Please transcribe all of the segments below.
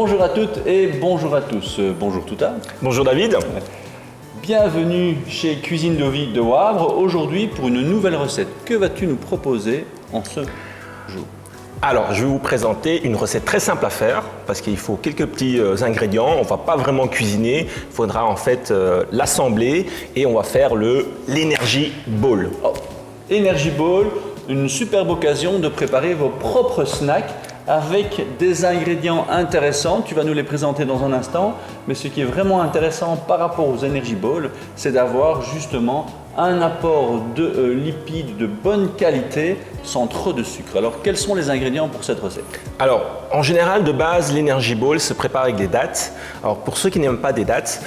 Bonjour à toutes et bonjour à tous. Bonjour Touta. Bonjour David. Bienvenue chez Cuisine de Vie de Wavre. Aujourd'hui pour une nouvelle recette. Que vas-tu nous proposer en ce jour? Alors, je vais vous présenter une recette très simple à faire parce qu'il faut quelques petits ingrédients. On ne va pas vraiment cuisiner. Il faudra en fait l'assembler et on va faire l'Energy Bowl. Oh, Energy Bowl, une superbe occasion de préparer vos propres snacks avec des ingrédients intéressants. Tu vas nous les présenter dans un instant. Mais ce qui est vraiment intéressant par rapport aux Energy Bowl, c'est d'avoir justement un apport de lipides de bonne qualité sans trop de sucre. Alors, quels sont les ingrédients pour cette recette? Alors, en général, de base, l'Energy Bowl se prépare avec des dattes. Alors, pour ceux qui n'aiment pas des dattes,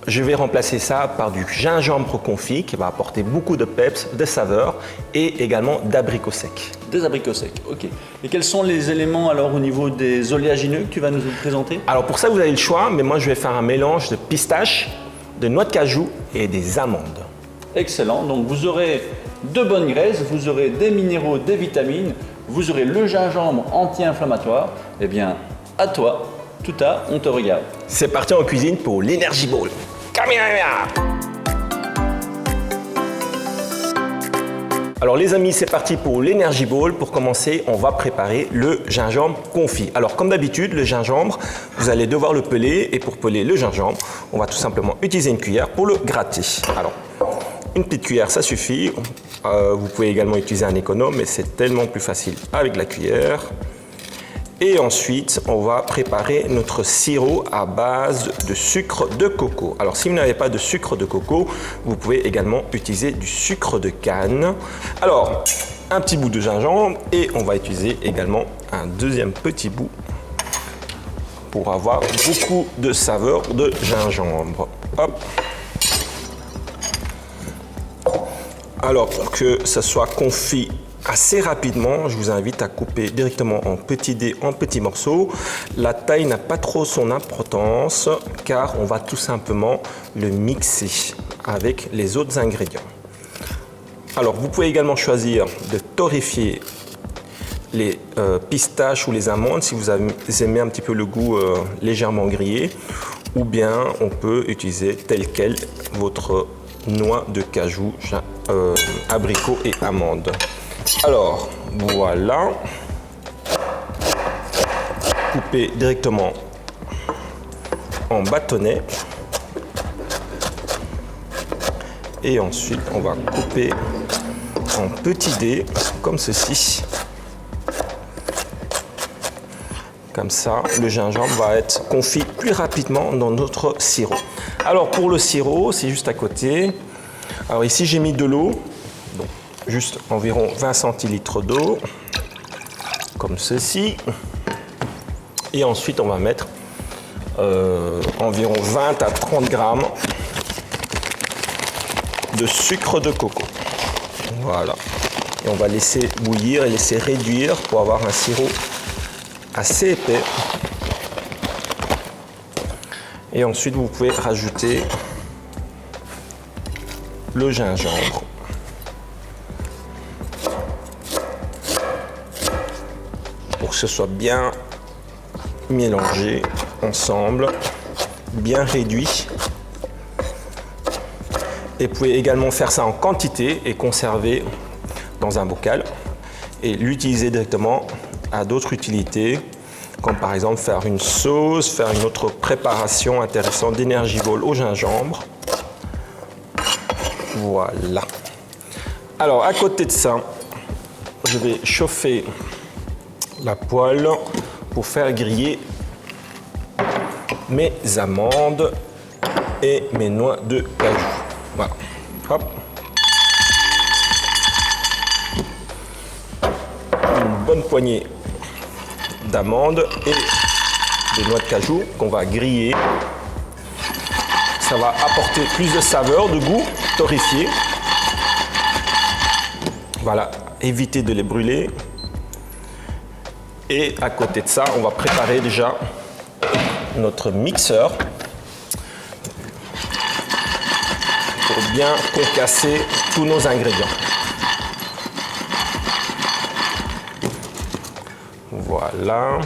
je vais remplacer ça par du gingembre confit qui va apporter beaucoup de peps, de saveur et également d'abricots secs. Des abricots secs, ok. Et quels sont les éléments alors au niveau des oléagineux que tu vas nous présenter? Alors, pour ça, vous avez le choix, mais moi, je vais faire un mélange de pistaches, de noix de cajou et des amandes. Excellent, donc vous aurez de bonnes graisses, vous aurez des minéraux, des vitamines, vous aurez le gingembre anti-inflammatoire. Eh bien, à toi, Touta, on te regarde. C'est parti en cuisine pour l'Energy Bowl. Kamehameha! Alors les amis, c'est parti pour l'Energy Bowl. Pour commencer, on va préparer le gingembre confit. Alors comme d'habitude, le gingembre, vous allez devoir le peler et pour peler le gingembre, on va tout simplement utiliser une cuillère pour le gratter. Alors, une petite cuillère, ça suffit. Vous pouvez également utiliser un économe, mais c'est tellement plus facile avec la cuillère. Et ensuite, on va préparer notre sirop à base de sucre de coco. Alors, si vous n'avez pas de sucre de coco, vous pouvez également utiliser du sucre de canne. Alors, un petit bout de gingembre et on va utiliser également un deuxième petit bout pour avoir beaucoup de saveur de gingembre. Hop. Alors, pour que ça soit confit assez rapidement, je vous invite à couper directement en petits dés, en petits morceaux. La taille n'a pas trop son importance car on va tout simplement le mixer avec les autres ingrédients. Alors, vous pouvez également choisir de torréfier les pistaches ou les amandes si vous aimez un petit peu le goût légèrement grillé, ou bien on peut utiliser tel quel votre noix de cajou, abricots et amandes. Alors, voilà. Coupez directement en bâtonnets. Et ensuite, on va couper en petits dés, comme ceci. Comme ça, le gingembre va être confit plus rapidement dans notre sirop. Alors, pour le sirop, c'est juste à côté. Alors ici, j'ai mis de l'eau. Juste environ 20 centilitres d'eau, comme ceci. Et ensuite, on va mettre environ 20 à 30 grammes de sucre de coco. Voilà. Et on va laisser bouillir et laisser réduire pour avoir un sirop assez épais. Et ensuite, vous pouvez rajouter le gingembre. Pour que ce soit bien mélangé ensemble, bien réduit. Et vous pouvez également faire ça en quantité et conserver dans un bocal et l'utiliser directement à d'autres utilités, comme par exemple faire une sauce, faire une autre préparation intéressante d'Energy Bowl au gingembre. Voilà. Alors à côté de ça, je vais chauffer la poêle pour faire griller mes amandes et mes noix de cajou. Voilà. Hop. Une bonne poignée d'amandes et des noix de cajou qu'on va griller. Ça va apporter plus de saveur, de goût, torréfié. Voilà, évitez de les brûler. Et à côté de ça, on va préparer déjà notre mixeur pour bien concasser tous nos ingrédients. Voilà.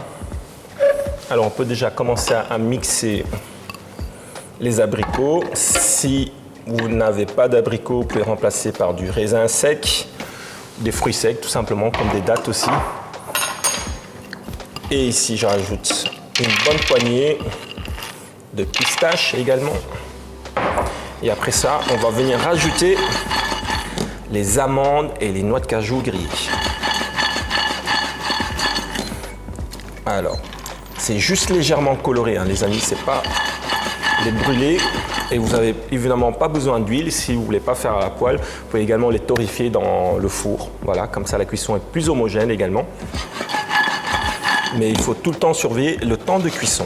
Alors on peut déjà commencer à mixer les abricots. Si vous n'avez pas d'abricots, vous pouvez remplacer par du raisin sec, des fruits secs tout simplement, comme des dattes aussi. Et ici je rajoute une bonne poignée de pistaches également. Et après ça, on va venir rajouter les amandes et les noix de cajou grillées. Alors, c'est juste légèrement coloré, hein, les amis, c'est pas les brûler. Et vous n'avez évidemment pas besoin d'huile. Si vous ne voulez pas faire à la poêle, vous pouvez également les torréfier dans le four. Voilà, comme ça la cuisson est plus homogène également. Mais il faut tout le temps surveiller le temps de cuisson.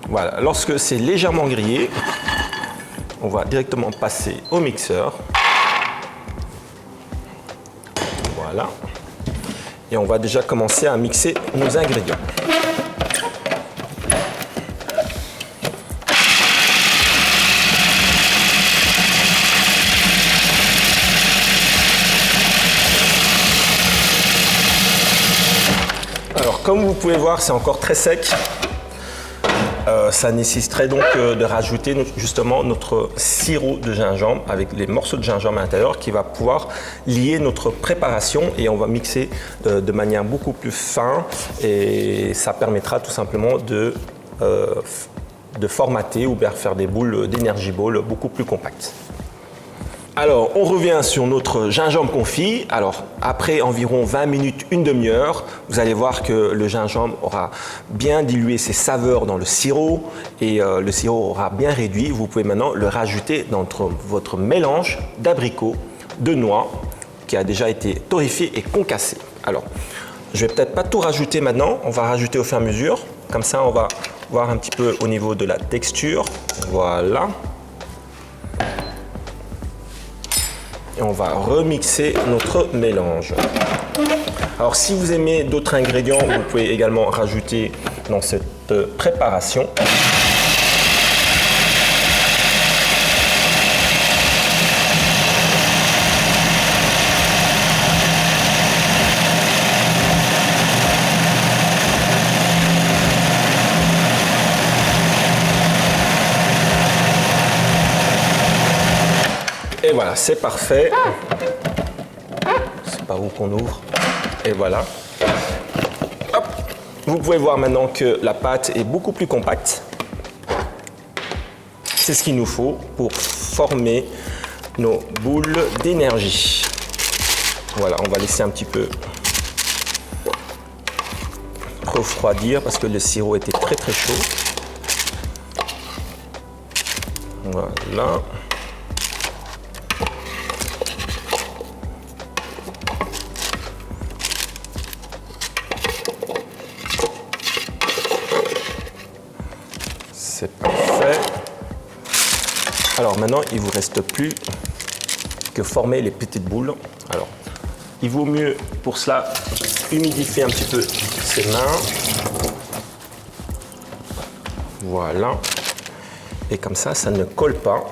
Voilà, lorsque c'est légèrement grillé, on va directement passer au mixeur. Voilà. Et on va déjà commencer à mixer nos ingrédients. Alors, comme vous pouvez voir, c'est encore très sec. Ça nécessiterait donc de rajouter justement notre sirop de gingembre avec les morceaux de gingembre à l'intérieur qui va pouvoir lier notre préparation et on va mixer de manière beaucoup plus fine et ça permettra tout simplement de formater ou bien faire des boules d'énergie ball beaucoup plus compactes. Alors, on revient sur notre gingembre confit. Alors, après environ 20 minutes, une demi-heure, vous allez voir que le gingembre aura bien dilué ses saveurs dans le sirop et le sirop aura bien réduit. Vous pouvez maintenant le rajouter dans votre mélange d'abricots, de noix, qui a déjà été torréfié et concassé. Alors, je vais peut-être pas tout rajouter maintenant, on va rajouter au fur et à mesure. Comme ça, on va voir un petit peu au niveau de la texture. Voilà. Et on va remixer notre mélange. Alors si vous aimez d'autres ingrédients, vous pouvez également rajouter dans cette préparation. Et voilà, c'est parfait. C'est par où qu'on ouvre. Et voilà. Hop. Vous pouvez voir maintenant que la pâte est beaucoup plus compacte. C'est ce qu'il nous faut pour former nos boules d'énergie. Voilà, on va laisser un petit peu refroidir parce que le sirop était très très chaud. Voilà. C'est parfait. Alors maintenant, il ne vous reste plus que former les petites boules. Alors, il vaut mieux pour cela humidifier un petit peu ses mains. Voilà. Et comme ça, ça ne colle pas.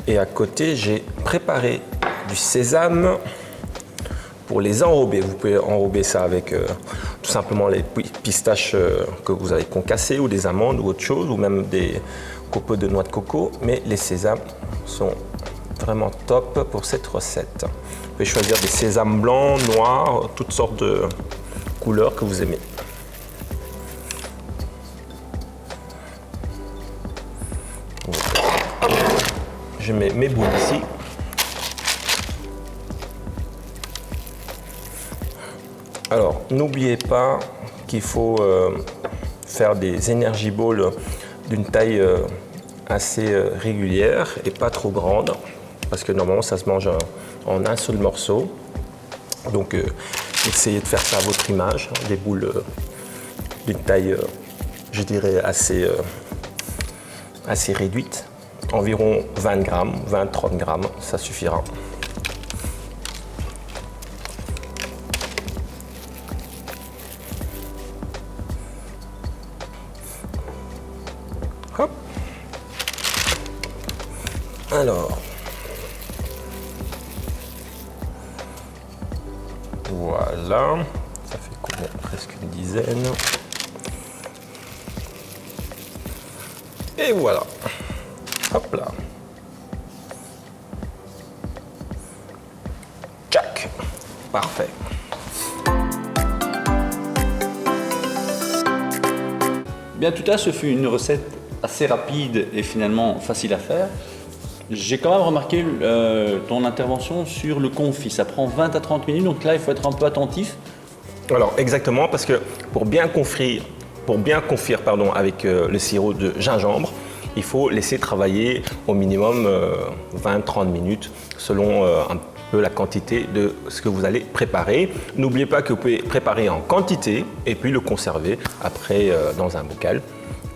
Et à côté, j'ai préparé du sésame pour les enrober. Vous pouvez enrober ça avec tout simplement les pistaches que vous avez concassées ou des amandes ou autre chose, ou même des copeaux de noix de coco. Mais les sésames sont vraiment top pour cette recette. Vous pouvez choisir des sésames blancs, noirs, toutes sortes de couleurs que vous aimez. Je mets mes boules ici. Alors, n'oubliez pas qu'il faut faire des energy balls d'une taille assez régulière et pas trop grande, parce que normalement ça se mange en un seul morceau. Donc, essayez de faire ça à votre image, des boules d'une taille, je dirais, assez réduite. Environ 20 grammes, 20-30 grammes, ça suffira. Hop. Alors, voilà, ça fait Bon, presque une dizaine. Et voilà. Hop là. Tchac. Parfait. Bien, tout ça, ce fut une recette assez rapide et finalement facile à faire. J'ai quand même remarqué ton intervention sur le confit. Ça prend 20 à 30 minutes, donc là, il faut être un peu attentif. Alors, exactement, parce que pour bien confire avec le sirop de gingembre, il faut laisser travailler au minimum 20-30 minutes selon un peu la quantité de ce que vous allez préparer. N'oubliez pas que vous pouvez préparer en quantité et puis le conserver après dans un bocal.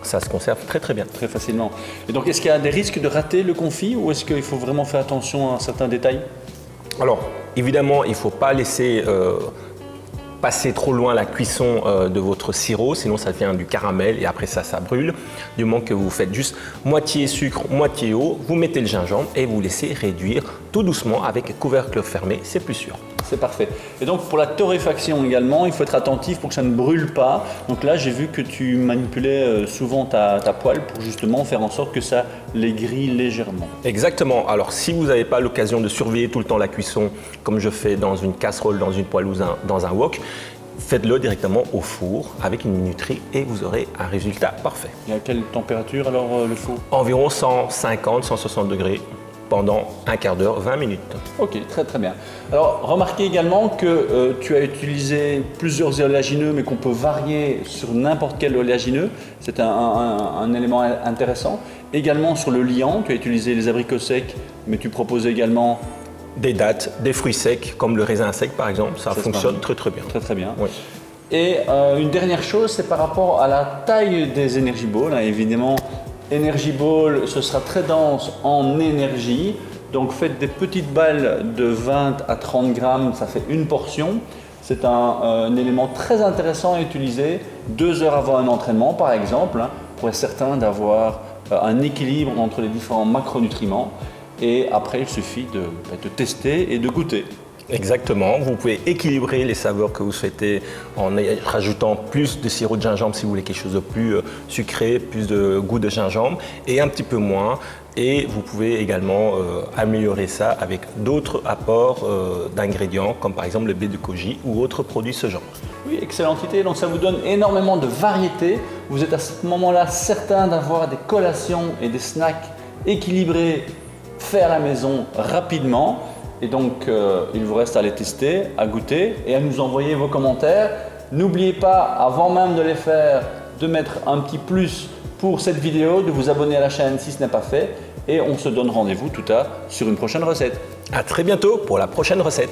Ça se conserve très très bien. Très facilement. Et donc, est-ce qu'il y a des risques de rater le confit ou est-ce qu'il faut vraiment faire attention à certains détails? Alors, évidemment, il ne faut pas laisser passer trop loin la cuisson de votre sirop, sinon ça devient du caramel et après ça brûle. Du moment que vous faites juste moitié sucre, moitié eau, vous mettez le gingembre et vous laissez réduire tout doucement avec couvercle fermé, c'est plus sûr. C'est parfait. Et donc pour la torréfaction également, il faut être attentif pour que ça ne brûle pas. Donc là, j'ai vu que tu manipulais souvent ta poêle pour justement faire en sorte que ça les grille légèrement. Exactement. Alors si vous n'avez pas l'occasion de surveiller tout le temps la cuisson, comme je fais dans une casserole, dans une poêle ou dans un wok, faites-le directement au four avec une minuterie et vous aurez un résultat parfait. Et à quelle température alors le four? Environ 150-160 degrés. Pendant un quart d'heure, 20 minutes. Ok, très très bien. Alors, remarquez également que tu as utilisé plusieurs oléagineux, mais qu'on peut varier sur n'importe quel oléagineux. C'est un élément intéressant. Également sur le liant, tu as utilisé les abricots secs, mais tu proposes également des dattes, des fruits secs, comme le raisin sec par exemple. Ça fonctionne très très bien. Très très bien. Oui. Et une dernière chose, c'est par rapport à la taille des Energy Balls. Hein, évidemment, Energy Ball, ce sera très dense en énergie. Donc faites des petites balles de 20 à 30 grammes, ça fait une portion. C'est un élément très intéressant à utiliser 2 heures avant un entraînement par exemple, hein, pour être certain d'avoir un équilibre entre les différents macronutriments. Et après, il suffit de tester et de goûter. Exactement, vous pouvez équilibrer les saveurs que vous souhaitez en rajoutant plus de sirop de gingembre si vous voulez quelque chose de plus sucré, plus de goût de gingembre et un petit peu moins. Et vous pouvez également améliorer ça avec d'autres apports d'ingrédients comme par exemple le baie de koji ou autres produits ce genre. Oui, excellente idée, donc ça vous donne énormément de variété. Vous êtes à ce moment-là certain d'avoir des collations et des snacks équilibrés faits à la maison rapidement. Et donc, il vous reste à les tester, à goûter et à nous envoyer vos commentaires. N'oubliez pas, avant même de les faire, de mettre un petit plus pour cette vidéo, de vous abonner à la chaîne si ce n'est pas fait. Et on se donne rendez-vous tout à l'heure sur une prochaine recette. À très bientôt pour la prochaine recette.